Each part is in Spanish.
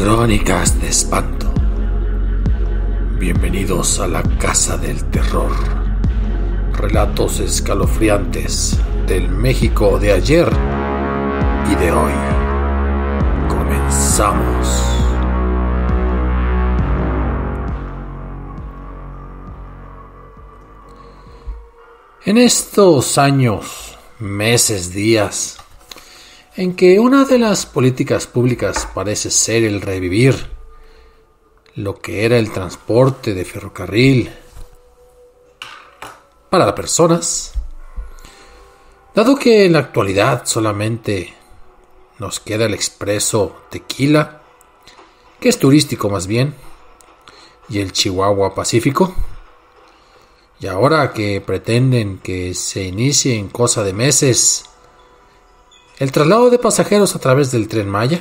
Crónicas de espanto. Bienvenidos a la casa del terror. Relatos escalofriantes del México de ayer y de hoy. Comenzamos. En estos años, meses, días, en que una de las políticas públicas parece ser el revivir lo que era el transporte de ferrocarril para las personas, dado que en la actualidad solamente nos queda el expreso Tequila, que es turístico más bien, y el Chihuahua Pacífico, y ahora que pretenden que se inicie en cosa de meses el traslado de pasajeros a través del Tren Maya,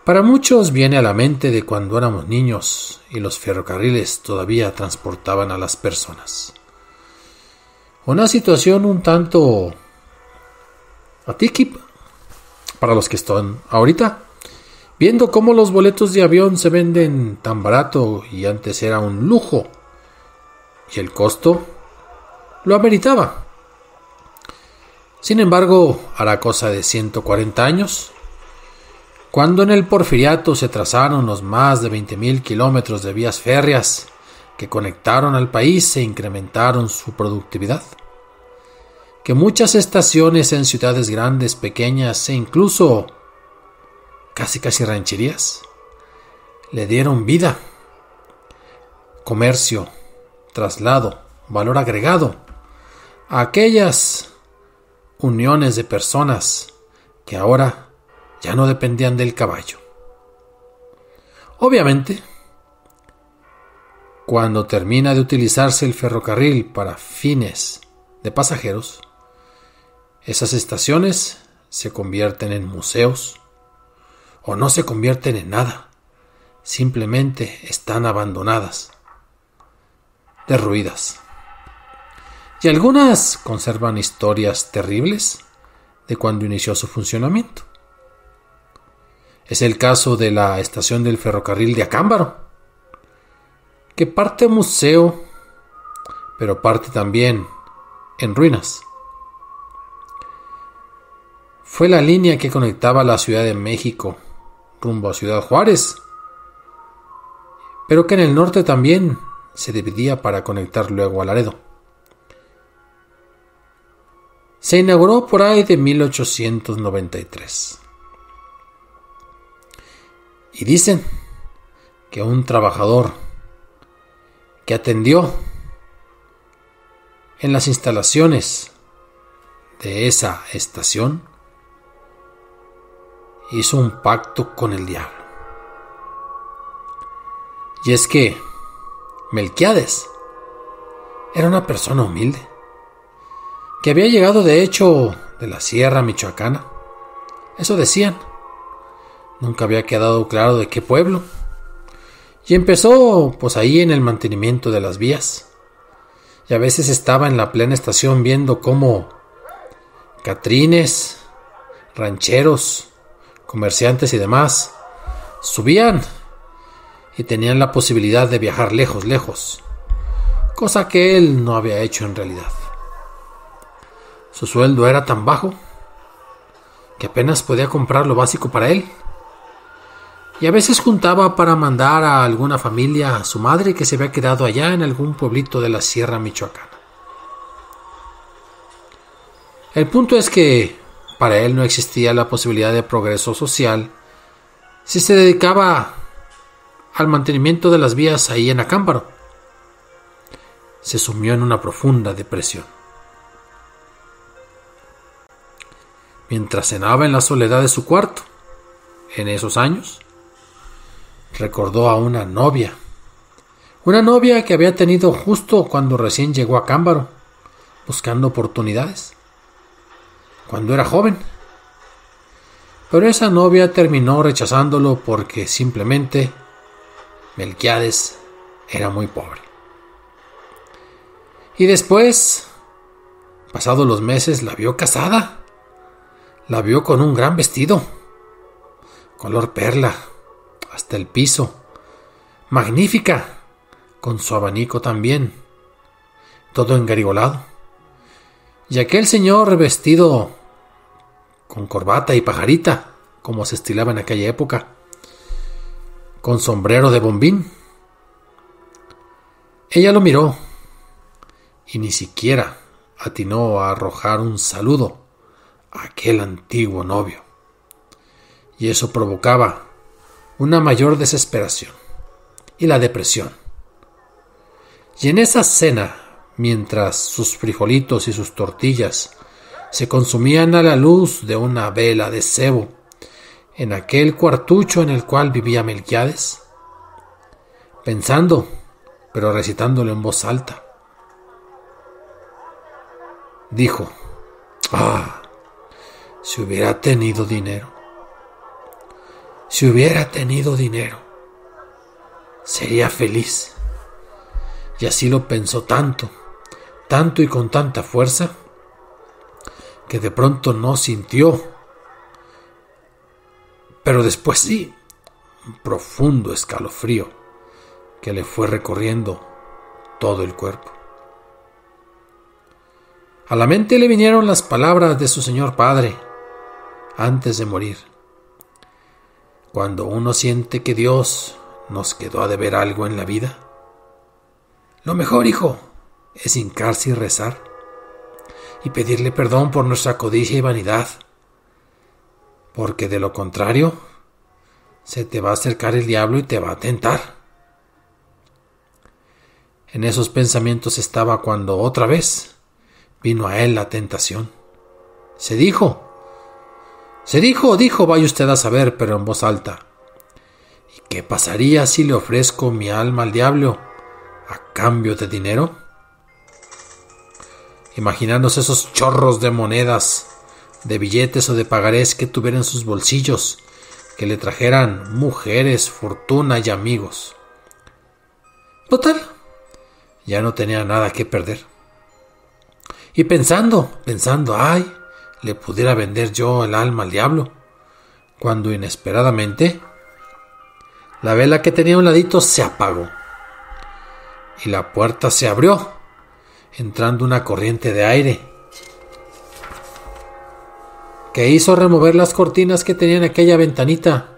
para muchos viene a la mente de cuando éramos niños y los ferrocarriles todavía transportaban a las personas. Una situación un tanto atípica para los que están ahorita, viendo cómo los boletos de avión se venden tan barato y antes era un lujo y el costo lo ameritaba. Sin embargo, hará cosa de 140 años, cuando en el Porfiriato se trazaron los más de 20,000 kilómetros de vías férreas que conectaron al país e incrementaron su productividad, que muchas estaciones en ciudades grandes, pequeñas e incluso casi rancherías le dieron vida, comercio, traslado, valor agregado a aquellas uniones de personas que ahora ya no dependían del caballo. Obviamente, cuando termina de utilizarse el ferrocarril para fines de pasajeros, esas estaciones se convierten en museos o no se convierten en nada, simplemente están abandonadas, derruidas. Y algunas conservan historias terribles de cuando inició su funcionamiento. Es el caso de la estación del ferrocarril de Acámbaro, que parte museo, pero parte también en ruinas. Fue la línea que conectaba la Ciudad de México rumbo a Ciudad Juárez, pero que en el norte también se dividía para conectar luego a Laredo. Se inauguró por ahí de 1893. Y dicen que un trabajador que atendió en las instalaciones de esa estación hizo un pacto con el diablo. Y es que Melquiades era una persona humilde, que había llegado de hecho de la Sierra Michoacana. Eso decían. Nunca había quedado claro de qué pueblo. Y empezó pues ahí en el mantenimiento de las vías. Y a veces estaba en la plena estación viendo cómo catrines, rancheros, comerciantes y demás subían y tenían la posibilidad de viajar lejos, cosa que él no había hecho en realidad. Su sueldo era tan bajo que apenas podía comprar lo básico para él. Y a veces juntaba para mandar a alguna familia a su madre que se había quedado allá en algún pueblito de la Sierra Michoacana. El punto es que para él no existía la posibilidad de progreso social si se dedicaba al mantenimiento de las vías ahí en Acámbaro. Se sumió en una profunda depresión. Mientras cenaba en la soledad de su cuarto, en esos años, recordó a una novia que había tenido justo cuando recién llegó a Acámbaro, buscando oportunidades, cuando era joven. Pero esa novia terminó rechazándolo porque simplemente Melquiades era muy pobre. Y después, pasados los meses, la vio casada. La vio con un gran vestido, color perla, hasta el piso. Magnífica, con su abanico también, todo engarigolado. Y aquel señor vestido con corbata y pajarita, como se estilaba en aquella época, con sombrero de bombín. Ella lo miró y ni siquiera atinó a arrojar un saludo a aquel antiguo novio. Y eso provocaba una mayor desesperación y la depresión. Y en esa cena, mientras sus frijolitos y sus tortillas se consumían a la luz de una vela de cebo, en aquel cuartucho en el cual vivía Melquiades, pensando, pero recitándolo en voz alta, dijo: si hubiera tenido dinero, si hubiera tenido dinero, sería feliz. Y así lo pensó tanto y con tanta fuerza, que de pronto no sintió, pero después sí, un profundo escalofrío que le fue recorriendo todo el cuerpo. A la mente le vinieron las palabras de su señor padre antes de morir: cuando uno siente que Dios nos quedó a deber algo en la vida, lo mejor, hijo, es hincarse y rezar y pedirle perdón por nuestra codicia y vanidad, porque de lo contrario se te va a acercar el diablo y te va a tentar. En esos pensamientos estaba cuando otra vez vino a él la tentación. Se dijo, vaya usted a saber, pero en voz alta: ¿y qué pasaría si le ofrezco mi alma al diablo a cambio de dinero? Imaginándose esos chorros de monedas, de billetes o de pagarés que tuviera en sus bolsillos, que le trajeran mujeres, fortuna y amigos. Total, ya no tenía nada que perder. Y pensando, le pudiera vender yo el alma al diablo, cuando inesperadamente la vela que tenía a un ladito se apagó y la puerta se abrió, entrando una corriente de aire que hizo remover las cortinas que tenía en aquella ventanita,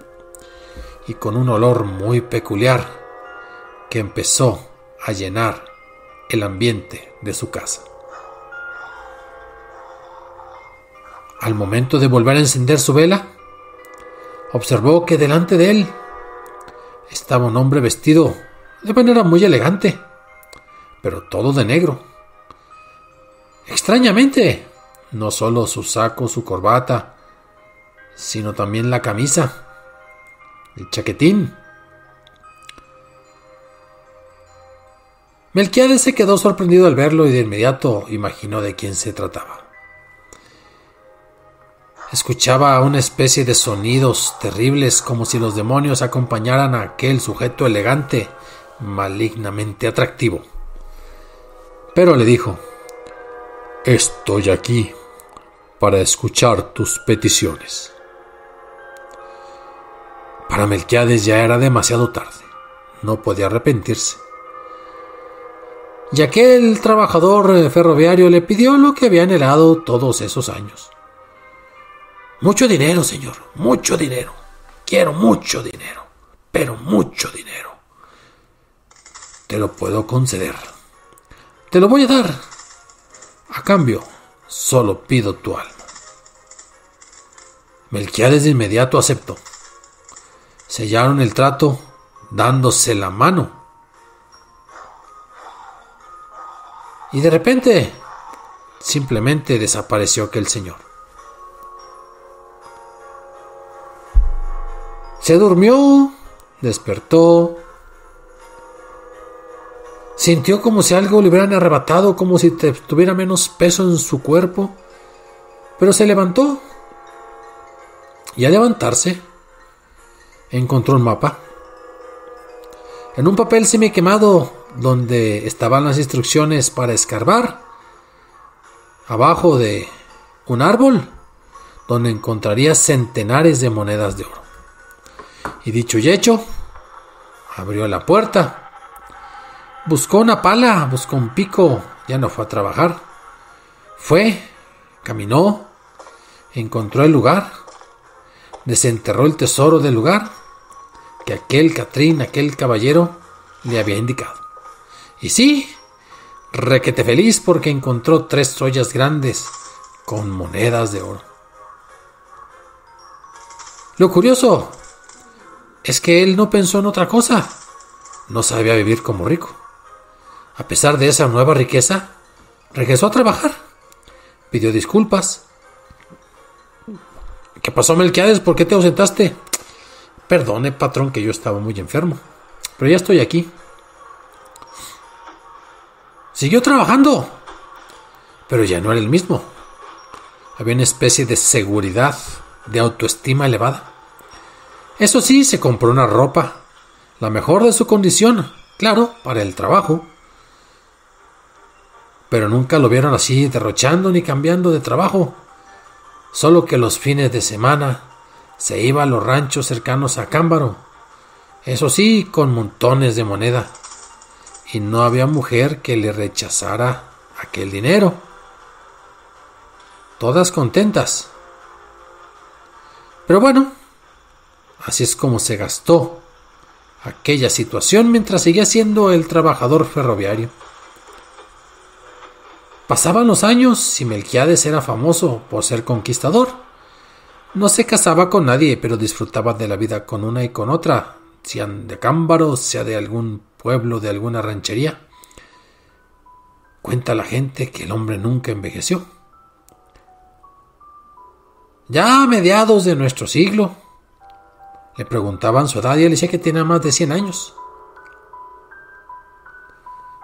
y con un olor muy peculiar que empezó a llenar el ambiente de su casa. Al momento de volver a encender su vela, observó que delante de él estaba un hombre vestido de manera muy elegante, pero todo de negro. Extrañamente, no solo su saco, su corbata, sino también la camisa, el chaquetín. Melquiades se quedó sorprendido al verlo y de inmediato imaginó de quién se trataba. Escuchaba una especie de sonidos terribles, como si los demonios acompañaran a aquel sujeto elegante, malignamente atractivo. Pero le dijo: estoy aquí para escuchar tus peticiones. Para Melquiades ya era demasiado tarde. No podía arrepentirse. Y aquel trabajador ferroviario le pidió lo que había anhelado todos esos años. Mucho dinero, señor, mucho dinero. Quiero mucho dinero, pero mucho dinero. Te lo puedo conceder. Te lo voy a dar. A cambio, solo pido tu alma. Melquiades de inmediato aceptó. Sellaron el trato dándose la mano. Y de repente, simplemente desapareció aquel señor. Se durmió, despertó, sintió como si algo le hubieran arrebatado, como si tuviera menos peso en su cuerpo, pero se levantó. Y al levantarse, encontró un mapa. En un papel semiquemado donde estaban las instrucciones para escarbar, abajo de un árbol donde encontraría centenares de monedas de oro. Y dicho y hecho, abrió la puerta, buscó una pala, buscó un pico, ya no fue a trabajar. Fue, caminó, encontró el lugar, desenterró el tesoro del lugar que aquel Catrín, aquel caballero, le había indicado. Y sí, requete feliz porque encontró 3 ollas grandes con monedas de oro. Lo curioso es que él no pensó en otra cosa. No sabía vivir como rico. A pesar de esa nueva riqueza, regresó a trabajar. Pidió disculpas. ¿Qué pasó, Melquiades? ¿Por qué te ausentaste? Perdone, patrón, que yo estaba muy enfermo. Pero ya estoy aquí. Siguió trabajando, pero ya no era el mismo. Había una especie de seguridad, de autoestima elevada. Eso sí, se compró una ropa, la mejor de su condición, claro, para el trabajo. Pero nunca lo vieron así, derrochando ni cambiando de trabajo. Solo que los fines de semana se iba a los ranchos cercanos a Cámbaro. Eso sí, con montones de moneda. Y no había mujer que le rechazara aquel dinero. Todas contentas. Pero bueno, así es como se gastó aquella situación mientras seguía siendo el trabajador ferroviario. Pasaban los años y Melquiades era famoso por ser conquistador. No se casaba con nadie, pero disfrutaba de la vida con una y con otra, sean de Cámbaro, sea de algún pueblo, de alguna ranchería. Cuenta la gente que el hombre nunca envejeció. Ya a mediados de nuestro siglo, le preguntaban su edad y él decía que tenía más de 100 años.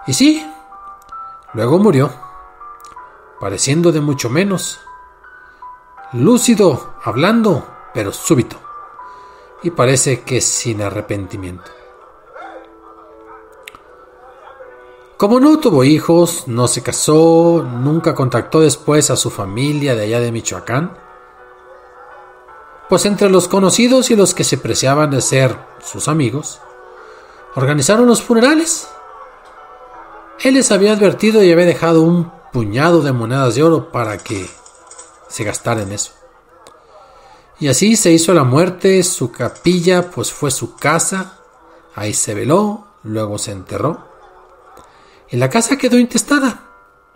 Y sí, luego murió, pareciendo de mucho menos, lúcido, hablando, pero súbito, y parece que sin arrepentimiento. Como no tuvo hijos, no se casó, nunca contactó después a su familia de allá de Michoacán, pues entre los conocidos y los que se preciaban de ser sus amigos, organizaron los funerales. Él les había advertido y había dejado un puñado de monedas de oro para que se gastara en eso. Y así se hizo la muerte. Su capilla pues fue su casa, ahí se veló, luego se enterró. Y la casa quedó intestada.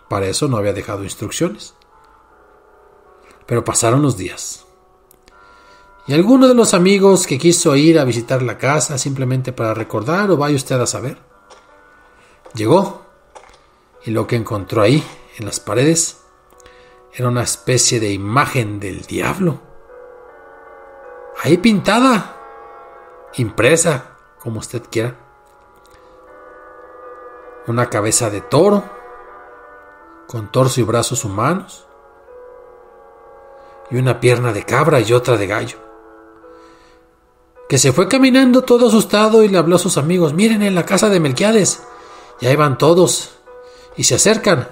Para eso no había dejado instrucciones. Pero pasaron los días. Y alguno de los amigos que quiso ir a visitar la casa simplemente para recordar, o vaya usted a saber, llegó. Y lo que encontró ahí, en las paredes, era una especie de imagen del diablo. Ahí pintada, impresa, como usted quiera. Una cabeza de toro, con torso y brazos humanos, y una pierna de cabra y otra de gallo, que se fue caminando todo asustado y le habló a sus amigos: miren, en la casa de Melquiades. Y ahí van todos y se acercan,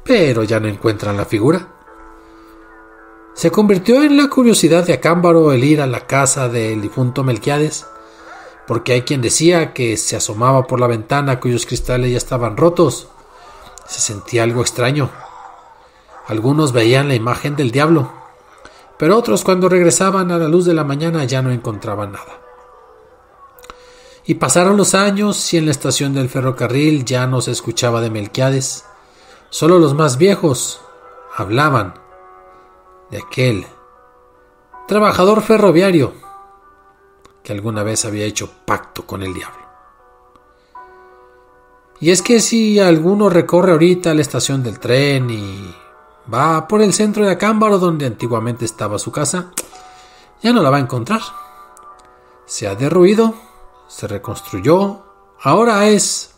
pero ya no encuentran la figura. Se convirtió en la curiosidad de Acámbaro el ir a la casa del difunto Melquiades, porque hay quien decía que se asomaba por la ventana cuyos cristales ya estaban rotos. Se sentía algo extraño. Algunos veían la imagen del diablo, pero otros, cuando regresaban a la luz de la mañana, ya no encontraban nada. Y pasaron los años y en la estación del ferrocarril ya no se escuchaba de Melquiades. Solo los más viejos hablaban de aquel trabajador ferroviario que alguna vez había hecho pacto con el diablo. Y es que si alguno recorre ahorita la estación del tren y va por el centro de Acámbaro, donde antiguamente estaba su casa, ya no la va a encontrar. Se ha derruido, se reconstruyó, ahora es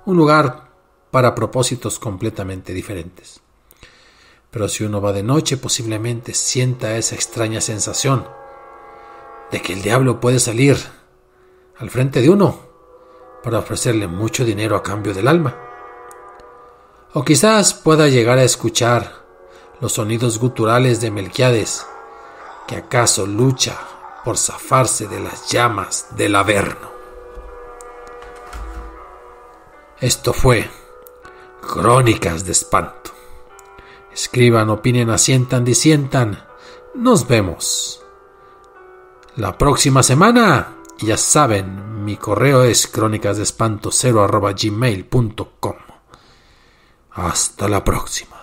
un lugar para propósitos completamente diferentes. Pero si uno va de noche, posiblemente sienta esa extraña sensación de que el diablo puede salir al frente de uno para ofrecerle mucho dinero a cambio del alma. O quizás pueda llegar a escuchar los sonidos guturales de Melquiades, que acaso lucha por zafarse de las llamas del Averno. Esto fue Crónicas de Espanto. Escriban, opinen, asientan, disientan. Nos vemos la próxima semana. Y ya saben, mi correo es crónicasdeespanto0@gmail.com. Hasta la próxima.